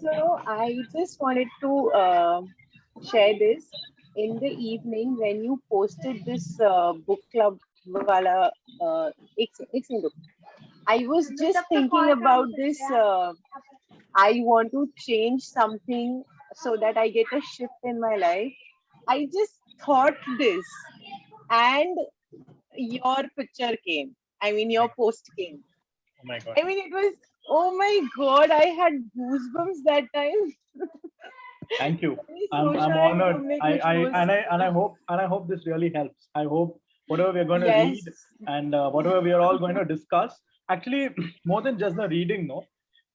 So I just wanted to share this in the evening when you posted this book club wala ex I was just thinking about this. I want to change something so that I get a shift in my life. I just thought this, and your picture came. I mean, your post came. Oh my God. I mean, it was, oh my God, I had goosebumps that time. Thank you. I'm Social and honored. communication I hope this really helps. I hope whatever we're going to yes. read and whatever we are all going to discuss, actually more than just the reading, no,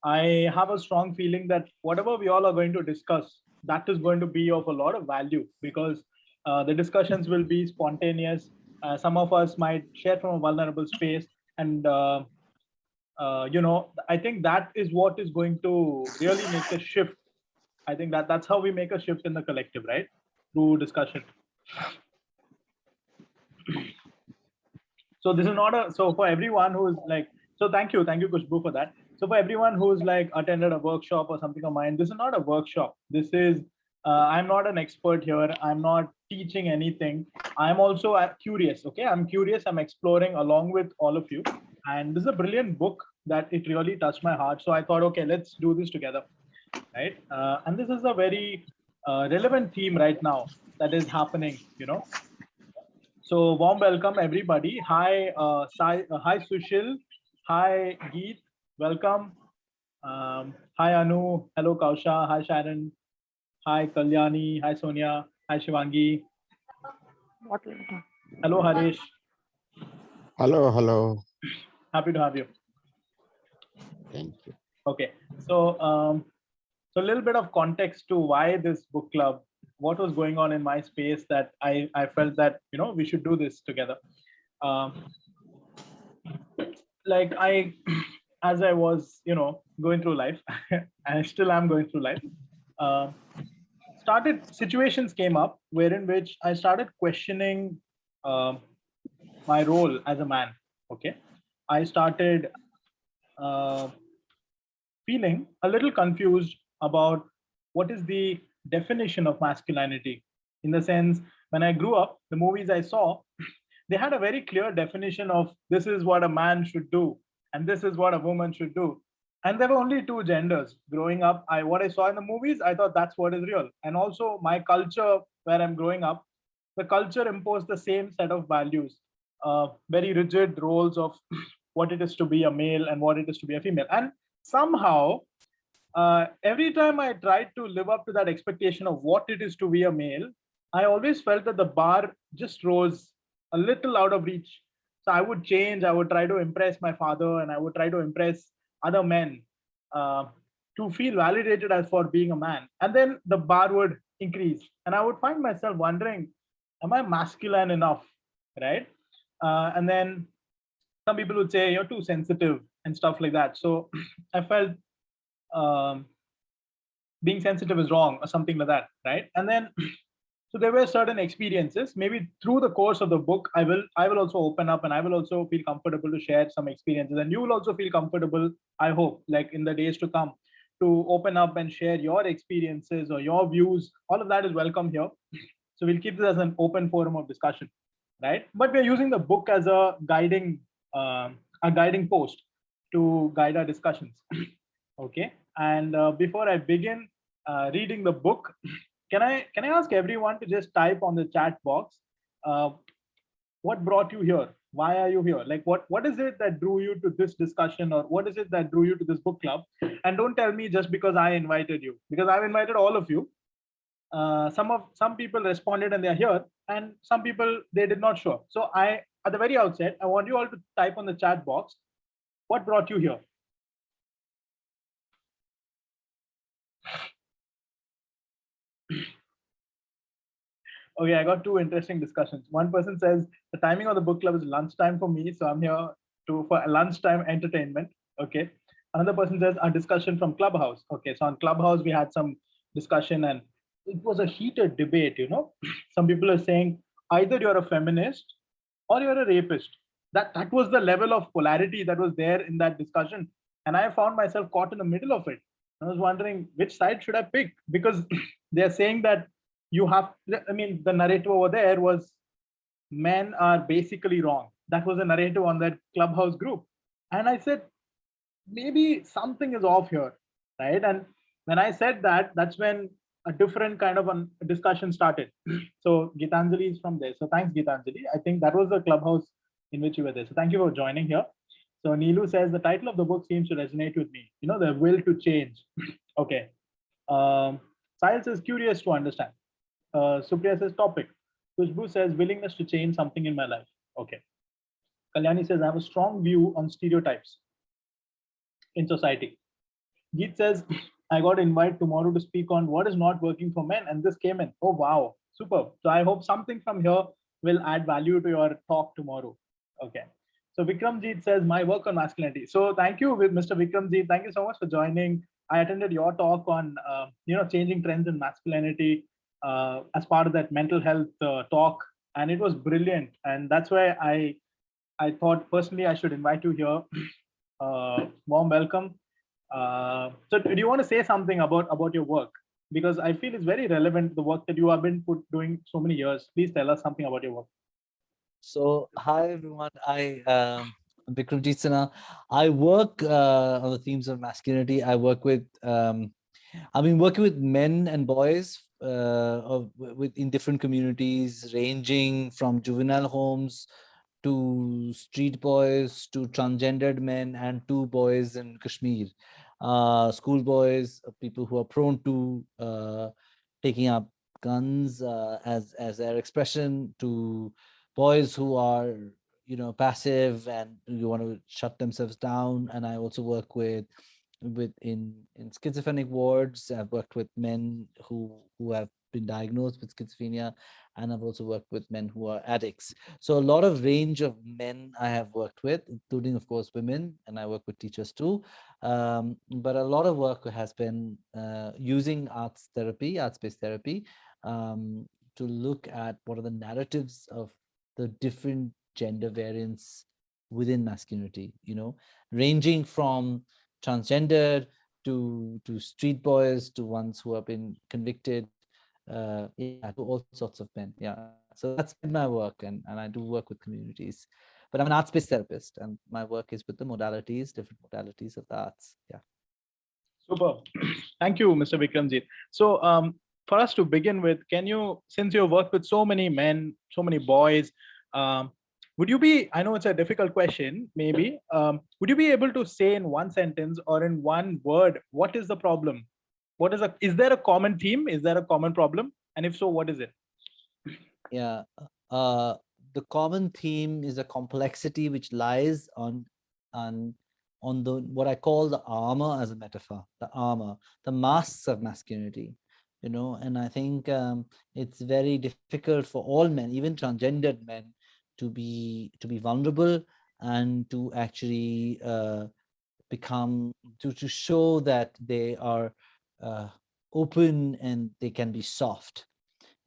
I have a strong feeling that whatever we all are going to discuss, that is going to be of a lot of value, because the discussions will be spontaneous. Some of us might share from a vulnerable space, and I think that is what is going to really make a shift. I think that's how we make a shift in the collective, right? Through discussion. So this is not a, so for everyone who's like, so thank you Kushbu for that. So for everyone who's like attended a workshop or something of mine, this is not a workshop. This is, I'm not an expert here. I'm not teaching anything. I'm also curious. Okay, I'm curious. I'm exploring along with all of you. And this is a brilliant book that it really touched my heart. So I thought, okay, let's do this together, right? And this is a very relevant theme right now that is happening, you know. So warm welcome everybody. Hi, hi Sushil. Hi Geet. Welcome. Hi Anu. Hello Kausha. Hi Sharon. Hi Kalyani. Hi Sonia. Hi Shivangi. Hello Harish. Hello, hello. Happy to have you. Thank you. Okay. So so a little bit of context to why this book club, what was going on in my space that I felt that, you know, we should do this together. Like as I was, you know, going through life, and still am going through life, situations came up wherein which I started questioning my role as a man. Okay. I started feeling a little confused about what is the definition of masculinity. In the sense, when I grew up, the movies I saw, they had a very clear definition of this is what a man should do and this is what a woman should do. And there were only two genders. Growing up, what I saw in the movies, I thought that's what is real. And also my culture where I'm growing up, the culture imposed the same set of values, very rigid roles of what it is to be a male and what it is to be a female. And somehow, every time I tried to live up to that expectation of what it is to be a male, I always felt that the bar just rose a little out of reach. So I would change, I would try to impress my father, and I would try to impress other men uh, to feel validated as for being a man. And then the bar would increase. And I would find myself wondering, am I masculine enough? Right? And then some people would say, you're too sensitive and stuff like that. So I felt being sensitive is wrong or something like that, right? And then so there were certain experiences. Maybe through the course of the book, I will also open up and I will also feel comfortable to share some experiences, and you will also feel comfortable, I hope, like in the days to come, to open up and share your experiences or your views. All of that is welcome here. So we'll keep this as an open forum of discussion, right? But we're using the book as a guiding post to guide our discussions. Okay. And before I begin reading the book, can I ask everyone to just type on the chat box what brought you here? Why are you here? Like what is it that drew you to this discussion, or what is it that drew you to this book club? And don't tell me just because I invited you, because I've invited all of you. Some people responded and they're here, and some people they did not show. So at the very outset, I want you all to type on the chat box what brought you here. Okay, I got two interesting discussions. One person says the timing of the book club is lunchtime for me, so I'm here for a lunchtime entertainment. Okay. Another person says a discussion from Clubhouse. Okay, so on Clubhouse we had some discussion and it was a heated debate. You know, some people are saying either you're a feminist or you're a rapist. that was the level of polarity that was there in that discussion. And I found myself caught in the middle of it. I was wondering which side should I pick, because they're saying that you have, I mean, the narrative over there was men are basically wrong. That was a narrative on that Clubhouse group. And I said, maybe something is off here, right? And when I said that, that's when a different kind of a discussion started. So Gitanjali is from there. So thanks, Gitanjali. I think that was the Clubhouse in which you were there. So thank you for joining here. So Neelu says the title of the book seems to resonate with me. You know, the will to change. Okay. Science is curious to understand. Supriya says topic. Kushbu says willingness to change something in my life. Okay. Kalyani says I have a strong view on stereotypes in society. Geet says, I got invited tomorrow to speak on what is not working for men, and this came in. Oh, wow, super. So I hope something from here will add value to your talk tomorrow. Okay. So Vikramjeet says, my work on masculinity. So thank you, Mr. Vikramjeet. Thank you so much for joining. I attended your talk on, changing trends in masculinity as part of that mental health talk, and it was brilliant. And that's why I thought personally I should invite you here. Warm welcome. So do you want to say something about your work? Because I feel it's very relevant, the work that you have been doing so many years. Please tell us something about your work. So, hi everyone. I'm Vikramjeet Sinha. I work on the themes of masculinity. I've been working with men and boys in different communities, ranging from juvenile homes to street boys, to transgendered men, and to boys in Kashmir. School boys, people who are prone to taking up guns as their expression, to boys who are passive and you want to shut themselves down. And I also work with in schizophrenic wards. I've worked with men who have been diagnosed with schizophrenia, and I've also worked with men who are addicts. So a lot of range of men I have worked with, including of course women, and I work with teachers too. But a lot of work has been using arts-based therapy, to look at what are the narratives of the different gender variants within masculinity, ranging from transgender to street boys, to ones who have been convicted, to all sorts of men. Yeah, so that's been my work, and I do work with communities. But I'm an arts-based therapist, and my work is with the different modalities of the arts. Yeah. Super. Thank you, Mr. Vikramjeet. So for us to begin with, can you, since you've worked with so many men, so many boys, would you be, I know it's a difficult question, maybe, would you be able to say in one sentence or in one word, what is the problem? Is there a common theme? Is there a common problem? And if so, what is it? Yeah. The common theme is a complexity which lies on the what I call the armor as a metaphor, the masks of masculinity, and I think it's very difficult for all men, even transgendered men, to be vulnerable and to actually become to show that they are open and they can be soft.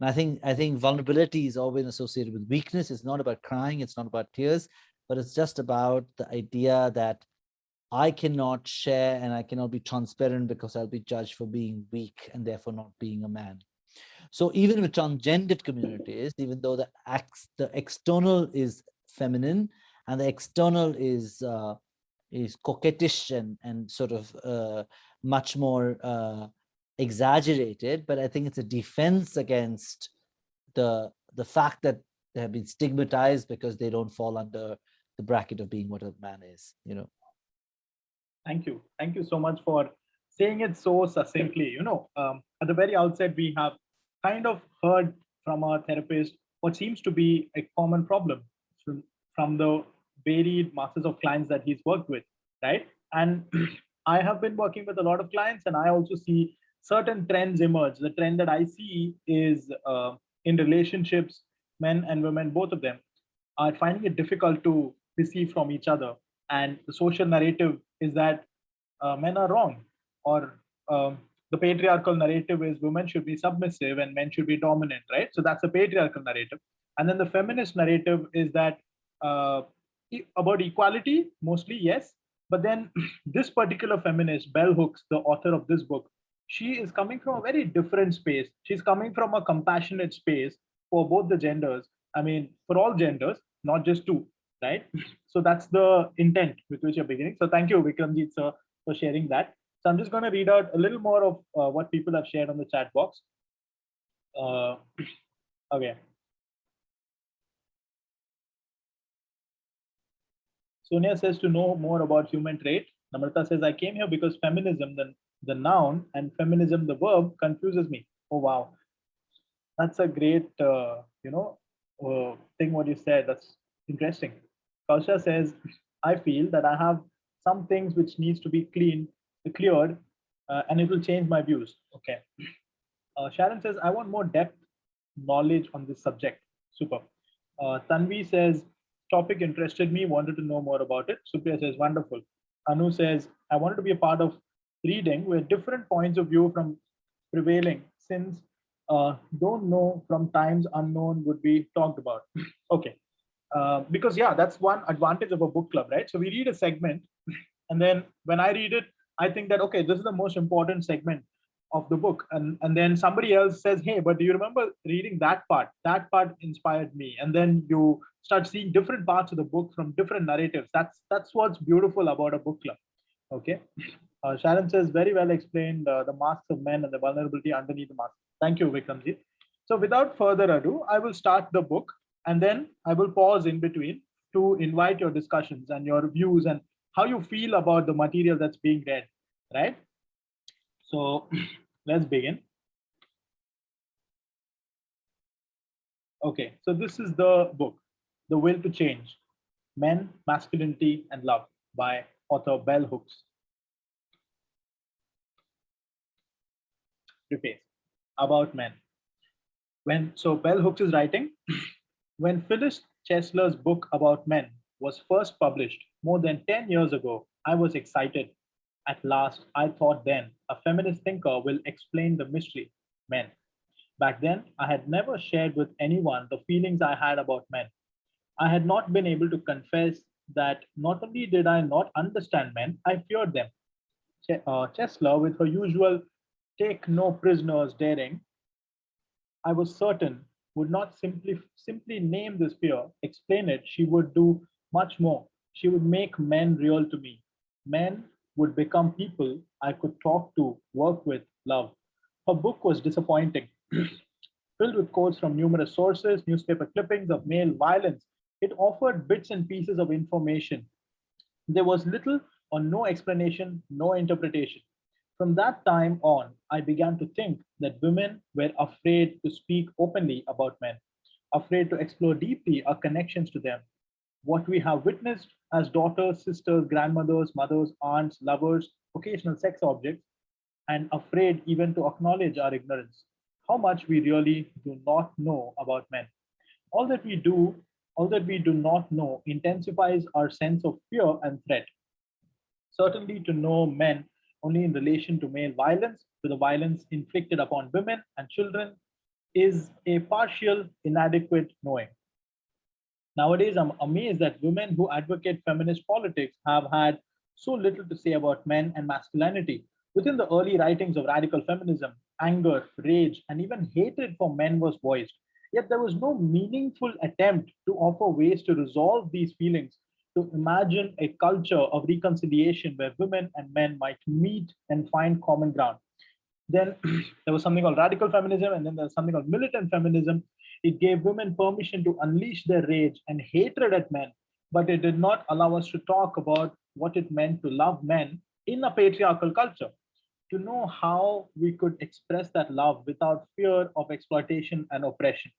And I think vulnerability is always associated with weakness. It's not about crying, it's not about tears, but it's just about the idea that I cannot share and I cannot be transparent because I'll be judged for being weak and therefore not being a man. So even with transgendered communities, even though the external is feminine and the external is coquettish and sort of much more exaggerated, but I think it's a defense against the fact that they have been stigmatized because they don't fall under the bracket of being what a man is. Thank you so much for saying it so succinctly. At the very outset, we have kind of heard from our therapist what seems to be a common problem from the varied masses of clients that he's worked with, right? And I have been working with a lot of clients, and I also see certain trends emerge. The trend that I see is in relationships, men and women, both of them are finding it difficult to receive from each other. And the social narrative is that men are wrong, or the patriarchal narrative is women should be submissive and men should be dominant, right? So that's the patriarchal narrative. And then the feminist narrative is that about equality, mostly, yes. But then this particular feminist, Bell Hooks, the author of this book, she is coming from a very different space. She's coming from a compassionate space for both the genders. I mean, for all genders, not just two, right? So that's the intent with which you're beginning. So thank you, Vikramjit sir, for sharing that. So I'm just going to read out a little more of what people have shared on the chat box. Uh, okay. Sonia says to know more about human trait. Namrata says, I came here because feminism, the noun, and feminism, the verb, confuses me. Oh, wow. That's a great, thing what you said. That's interesting. Kausha says, I feel that I have some things which needs to be cleared, and it will change my views. Okay. Sharon says, I want more depth knowledge on this subject. Super. Tanvi says, topic interested me, wanted to know more about it. Supriya says, wonderful. Anu says, I wanted to be a part of reading where different points of view from prevailing since don't know from times unknown would be talked about. Okay. Because yeah, that's one advantage of a book club, right? So we read a segment, and then when I read it, I think that okay, this is the most important segment of the book, and then somebody else says, hey, but do you remember reading that part? That part inspired me, and then you start seeing different parts of the book from different narratives. That's what's beautiful about a book club. Okay. Sharon says, very well explained, the masks of men and the vulnerability underneath the mask. Thank you, Vikramji. So without further ado, I will start the book, and then I will pause in between to invite your discussions and your views and how you feel about the material that's being read, right? So let's begin. Okay, so this is the book, The Will to Change, Men, Masculinity and Love by author Bell Hooks. Preface about men. So Bell Hooks is writing, when Phyllis Chesler's book about men was first published more than 10 years ago, I was excited. At last, I thought then, a feminist thinker will explain the mystery, men. Back then, I had never shared with anyone the feelings I had about men. I had not been able to confess that not only did I not understand men, I feared them. Chesler, with her usual take no prisoners daring, I was certain, would not simply name this fear, explain it. She would do much more. She would make men real to me. Men would become people I could talk to, work with, love. Her book was disappointing, filled with quotes from numerous sources, newspaper clippings of male violence. It offered bits and pieces of information. There was little or no explanation, no interpretation. From that time on, I began to think that women were afraid to speak openly about men, afraid to explore deeply our connections to them. What we have witnessed as daughters, sisters, grandmothers, mothers, aunts, lovers, occasional sex objects, and afraid even to acknowledge our ignorance. How much we really do not know about men. All that we do, all that we do not know intensifies our sense of fear and threat. Certainly, to know men only in relation to male violence, to the violence inflicted upon women and children, is a partial, inadequate knowing. Nowadays, I'm amazed that women who advocate feminist politics have had so little to say about men and masculinity. Within the early writings of radical feminism, anger, rage, and even hatred for men was voiced. Yet there was no meaningful attempt to offer ways to resolve these feelings, to imagine a culture of reconciliation where women and men might meet and find common ground. Then there was something called radical feminism, and then there's something called militant feminism. It gave women permission to unleash their rage and hatred at men, but it did not allow us to talk about what it meant to love men in a patriarchal culture, to know how we could express that love without fear of exploitation and oppression.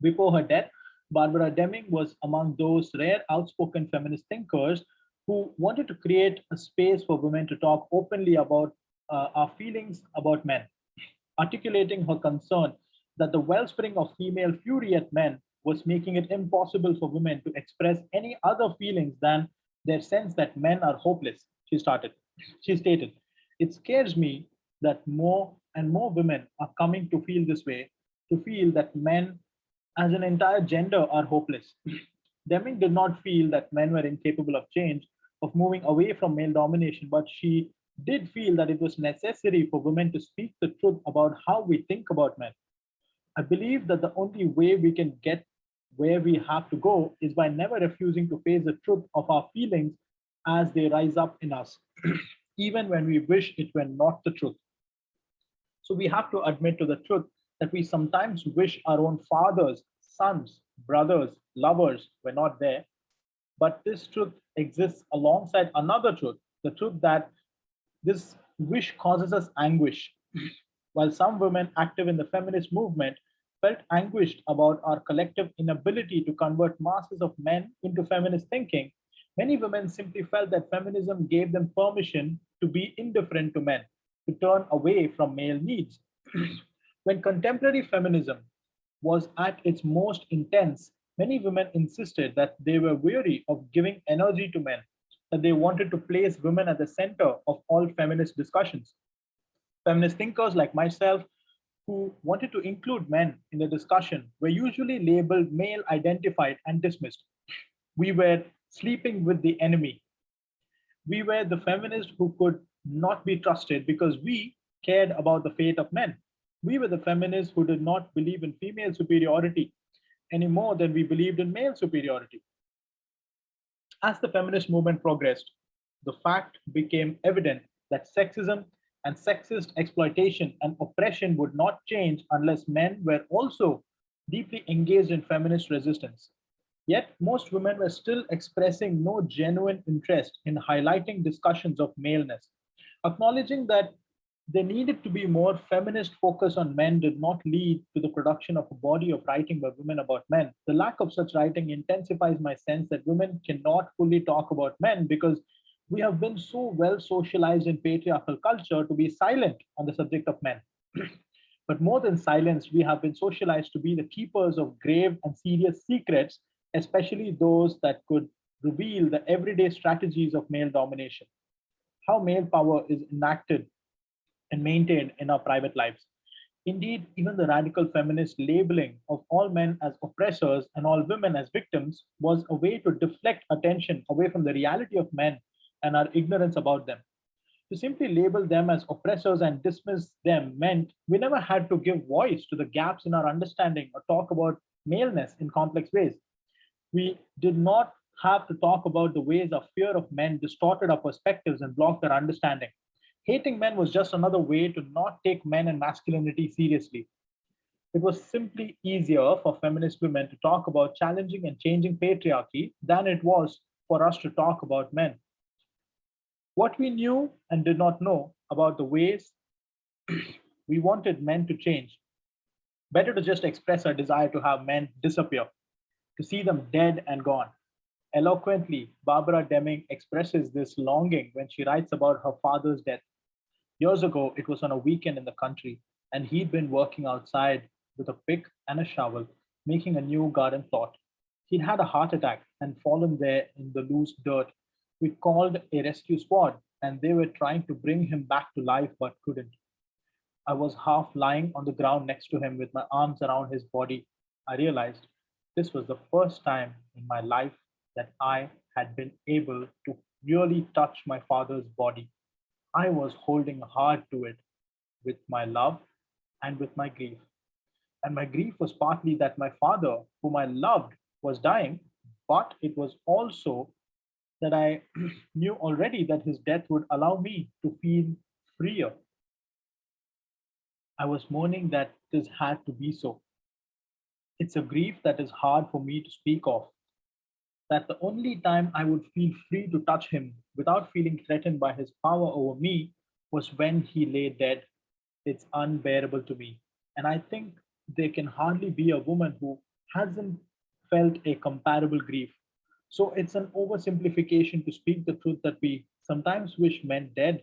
Before her death, Barbara Deming was among those rare outspoken feminist thinkers who wanted to create a space for women to talk openly about our feelings about men, articulating her concern that the wellspring of female fury at men was making it impossible for women to express any other feelings than their sense that men are hopeless. She stated, it scares me that more and more women are coming to feel this way, to feel that men as an entire gender are hopeless. Deming did not feel that men were incapable of change, of moving away from male domination, but she did feel that it was necessary for women to speak the truth about how we think about men. I believe that the only way we can get where we have to go is by never refusing to face the truth of our feelings as they rise up in us, even when we wish it were not the truth. So we have to admit to the truth that we sometimes wish our own fathers, sons, brothers, lovers were not there. But this truth exists alongside another truth, the truth that this wish causes us anguish. While some women active in the feminist movement felt anguished about our collective inability to convert masses of men into feminist thinking, many women simply felt that feminism gave them permission to be indifferent to men, to turn away from male needs. When contemporary feminism was at its most intense, many women insisted that they were weary of giving energy to men, that they wanted to place women at the center of all feminist discussions. Feminist thinkers like myself, who wanted to include men in the discussion, were usually labeled male identified and dismissed. We were sleeping with the enemy. We were the feminists who could not be trusted because we cared about the fate of men. We were the feminists who did not believe in female superiority any more than we believed in male superiority. As the feminist movement progressed, the fact became evident that sexism and sexist exploitation and oppression would not change unless men were also deeply engaged in feminist resistance. Yet, most women were still expressing no genuine interest in highlighting discussions of maleness. Acknowledging that there needed to be more feminist focus on men did not lead to the production of a body of writing by women about men. The lack of such writing intensifies my sense that women cannot fully talk about men because we have been so well socialized in patriarchal culture to be silent on the subject of men. But more than silence, we have been socialized to be the keepers of grave and serious secrets, especially those that could reveal the everyday strategies of male domination, how male power is enacted and maintained in our private lives. Indeed, even the radical feminist labeling of all men as oppressors and all women as victims was a way to deflect attention away from the reality of men and our ignorance about them. To simply label them as oppressors and dismiss them meant we never had to give voice to the gaps in our understanding or talk about maleness in complex ways. We did not have to talk about the ways our fear of men distorted our perspectives and blocked our understanding. Hating men was just another way to not take men and masculinity seriously. It was simply easier for feminist women to talk about challenging and changing patriarchy than it was for us to talk about men. What we knew and did not know about the ways we wanted men to change. Better to just express our desire to have men disappear, to see them dead and gone. Eloquently, Barbara Deming expresses this longing when she writes about her father's death. Years ago, it was on a weekend in the country, and he'd been working outside with a pick and a shovel, making a new garden plot. He'd had a heart attack and fallen there in the loose dirt. We called a rescue squad, and they were trying to bring him back to life but couldn't. I was half lying on the ground next to him with my arms around his body. I realized this was the first time in my life that I had been able to really touch my father's body. I was holding hard to it with my love and with my grief. And my grief was partly that my father, whom I loved, was dying, but it was also that I knew already that his death would allow me to feel freer. I was mourning that this had to be so. It's a grief that is hard for me to speak of, that the only time I would feel free to touch him without feeling threatened by his power over me was when he lay dead. It's unbearable to me. And I think there can hardly be a woman who hasn't felt a comparable grief. So it's an oversimplification to speak the truth that we sometimes wish men dead,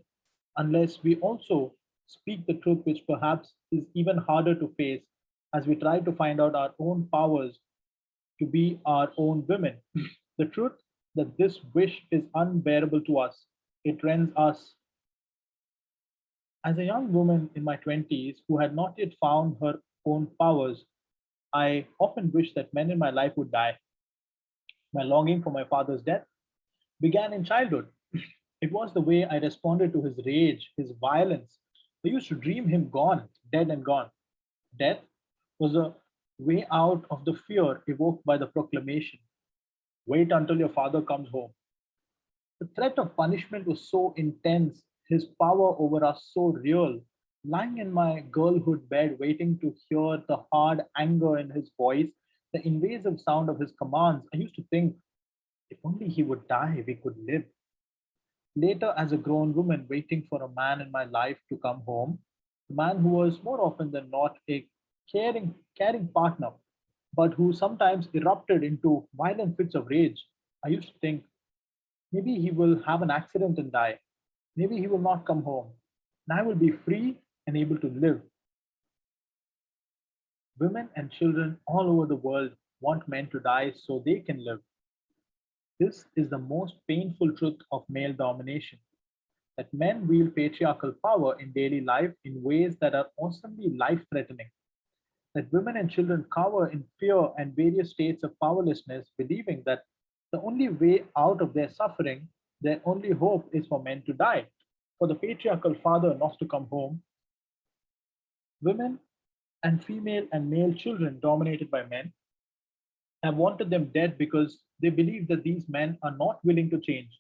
unless we also speak the truth, which perhaps is even harder to face as we try to find out our own powers to be our own women. The truth that this wish is unbearable to us, it rends us. As a young woman in my 20s who had not yet found her own powers, I often wish that men in my life would die. My longing for my father's death began in childhood. It was the way I responded to his rage, his violence. I used to dream him gone, dead and gone. Death was a way out of the fear evoked by the proclamation. Wait until your father comes home. The threat of punishment was so intense, his power over us so real. Lying in my girlhood bed, waiting to hear the hard anger in his voice, the invasive sound of his commands, I used to think, if only he would die, we could live. Later, as a grown woman waiting for a man in my life to come home, a man who was more often than not a caring partner, but who sometimes erupted into violent fits of rage, I used to think, maybe he will have an accident and die. Maybe he will not come home. And I will be free and able to live. Women and children all over the world want men to die so they can live. This is the most painful truth of male domination, that men wield patriarchal power in daily life in ways that are awesomely life threatening, that women and children cower in fear and various states of powerlessness, believing that the only way out of their suffering, their only hope is for men to die, for the patriarchal father not to come home. Women and female and male children dominated by men have wanted them dead because they believe that these men are not willing to change.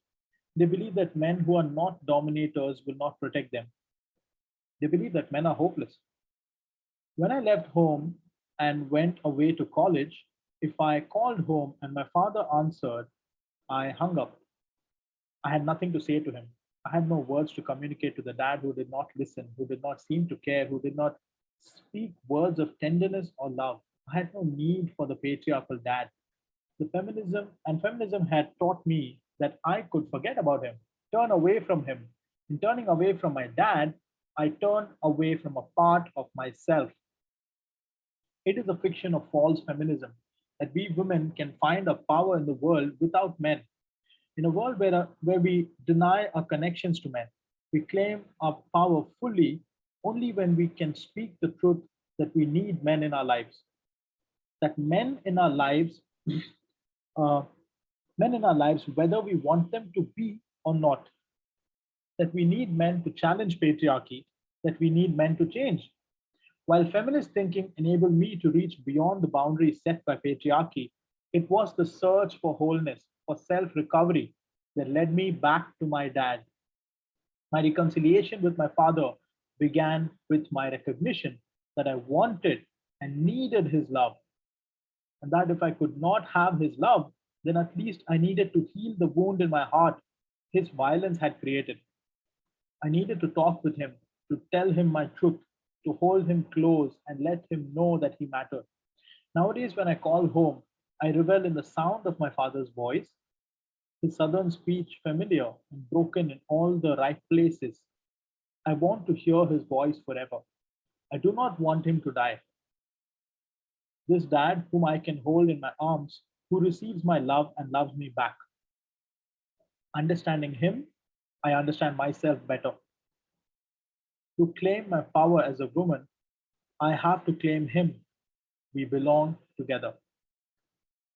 They believe that men who are not dominators will not protect them. They believe that men are hopeless. When I left home and went away to college, if I called home and my father answered, I hung up. I had nothing to say to him. I had no words to communicate to the dad who did not listen, who did not seem to care, who did not speak words of tenderness or love. I had no need for the patriarchal dad. The feminism had taught me that I could forget about him, turn away from him. In turning away from my dad, I turned away from a part of myself. It is a fiction of false feminism that we women can find a power in the world without men. In a world where we deny our connections to men, we claim our power fully only when we can speak the truth that we need men in our lives. That uh, men in our lives, whether we want them to be or not, that we need men to challenge patriarchy, that we need men to change. While feminist thinking enabled me to reach beyond the boundaries set by patriarchy, it was the search for wholeness, for self recovery, that led me back to my dad. My reconciliation with my father began with my recognition that I wanted and needed his love, and that if I could not have his love, then at least I needed to heal the wound in my heart his violence had created. I needed to talk with him, to tell him my truth, to hold him close and let him know that he mattered. Nowadays, when I call home, I revel in the sound of my father's voice, his southern speech familiar and broken in all the right places. I want to hear his voice forever. I do not want him to die. This dad, whom I can hold in my arms, who receives my love and loves me back. Understanding him, I understand myself better. To claim my power as a woman, I have to claim him. We belong together.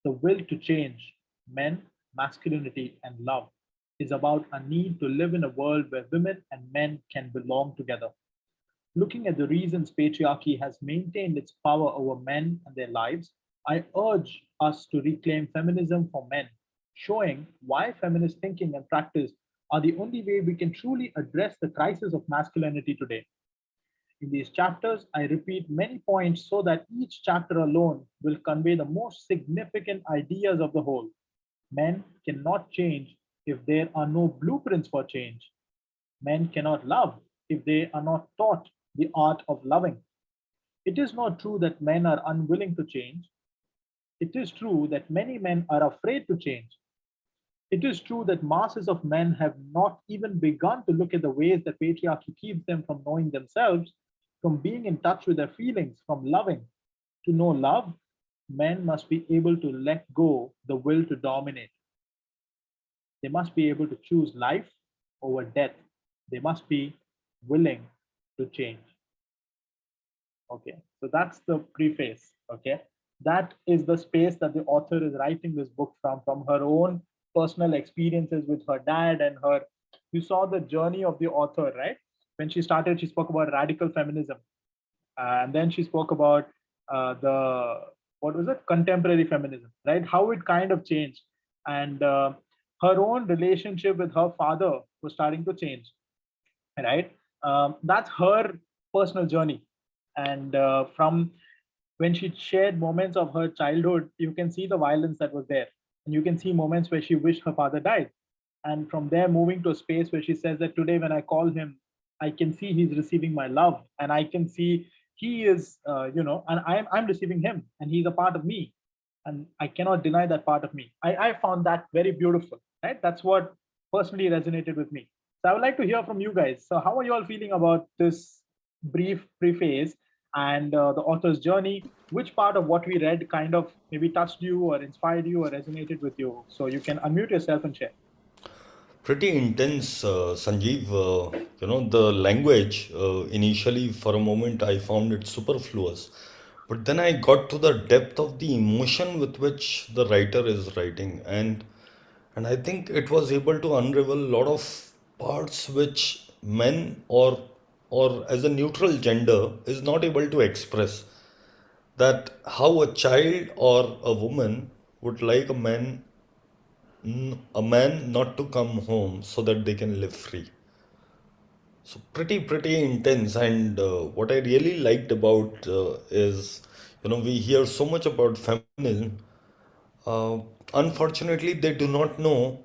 The will to change, men, masculinity, and love, is about a need to live in a world where women and men can belong together. Looking at the reasons patriarchy has maintained its power over men and their lives, I urge us to reclaim feminism for men, showing why feminist thinking and practice are the only way we can truly address the crisis of masculinity today. In these chapters, I repeat many points so that each chapter alone will convey the most significant ideas of the whole. Men cannot change if there are no blueprints for change. Men cannot love if they are not taught the art of loving. It is not true that men are unwilling to change. It is true that many men are afraid to change. It is true that masses of men have not even begun to look at the ways that patriarchy keeps them from knowing themselves, from being in touch with their feelings, from loving. To know love, men must be able to let go the will to dominate. They must be able to choose life over death. They must be willing to change. Okay, so that's the preface. Okay, that is the space that the author is writing this book from her own personal experiences with her dad and her. You saw the journey of the author, right? When she started, she spoke about radical feminism, and then she spoke about the, what was it, contemporary feminism, right? How it kind of changed, and her own relationship with her father was starting to change, right? That's her personal journey, and from when she shared moments of her childhood, you can see the violence that was there, and you can see moments where she wished her father died, and from there moving to a space where she says that today when I call him, I can see he's receiving my love, and I can see he is, and I'm receiving him, and he's a part of me, and I cannot deny that part of me. I found that very beautiful, right? That's what personally resonated with me. So I would like to hear from you guys. So how are you all feeling about this brief preface and the author's journey? Which part of what we read kind of maybe touched you or inspired you or resonated with you? So you can unmute yourself and share. Pretty intense, Sanjeev. The language, initially for a moment I found it superfluous, but then I got to the depth of the emotion with which the writer is writing, and I think it was able to unravel a lot of parts which men or as a neutral gender is not able to express. That how a child or a woman would like a man not to come home so that they can live free. So pretty intense. And what I really liked about is, we hear so much about feminism. Uh, Unfortunately, they do not know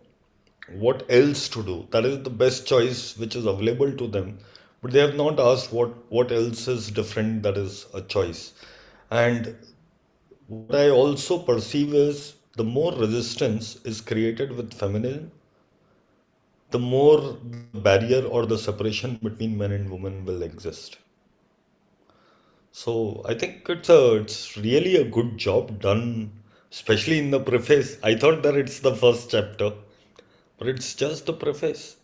what else to do. That is the best choice which is available to them, but they have not asked what else is different. That is a choice. And what I also perceive is the more resistance is created with feminism, the more the barrier or the separation between men and women will exist. So I think it's really a good job done, especially in the preface. I thought that it's the first chapter, but it's just the preface.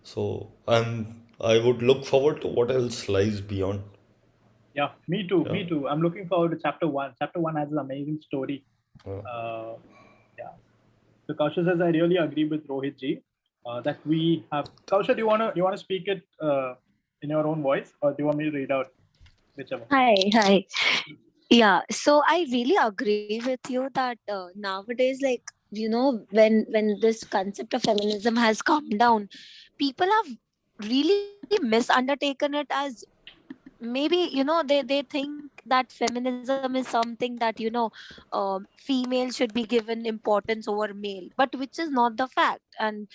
So I would look forward to what else lies beyond. Yeah, me too. Yeah. Me too. I'm looking forward to chapter one. Chapter one has an amazing story. Yeah. Uh, yeah. So Kausha says, I really agree with Rohit ji that we have. Kausha, do you wanna speak it in your own voice, or do you want me to read out, whichever? Hi. Yeah, so I really agree with you that nowadays, like, when this concept of feminism has come down, people have really misundertaken it as maybe, they think that feminism is something that, female should be given importance over male, but which is not the fact. And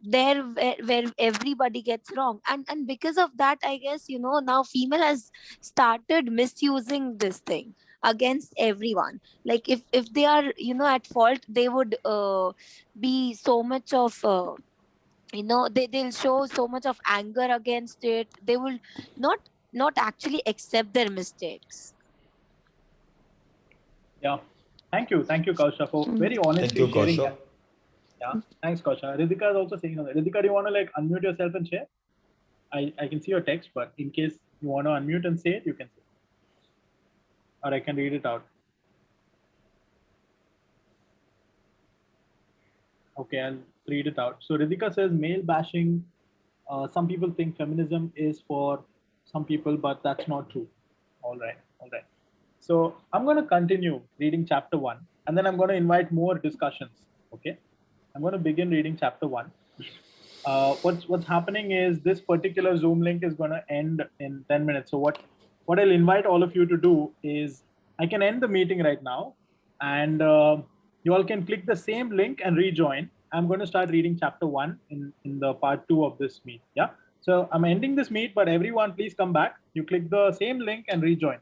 there where everybody gets wrong, and because of that, I guess, now female has started misusing this thing against everyone. Like, if they are, at fault, they would be so much of they'll show so much of anger against it. They will not not actually accept their mistakes. Yeah. Thank you, Kausha, for very Thank honestly you, sharing Kausha. that. Yeah, thanks, Kausha. Ritika is also saying something. Ritika, do you want to like unmute yourself and share? I can see your text, but in case you want to unmute and say it, you can say it. Or I can read it out. Okay, I'll read it out. So Ritika says male bashing. Some people think feminism is for some people, but that's not true. All right, all right. So I'm going to continue reading chapter one, and then I'm going to invite more discussions. Okay, I'm going to begin reading chapter one. What's happening is this particular Zoom link is going to end in 10 minutes. So what I'll invite all of you to do is I can end the meeting right now, and you all can click the same link and rejoin. I'm going to start reading chapter one in the part two of this meet. Yeah. So I'm ending this meet, but everyone please come back. You click the same link and rejoin.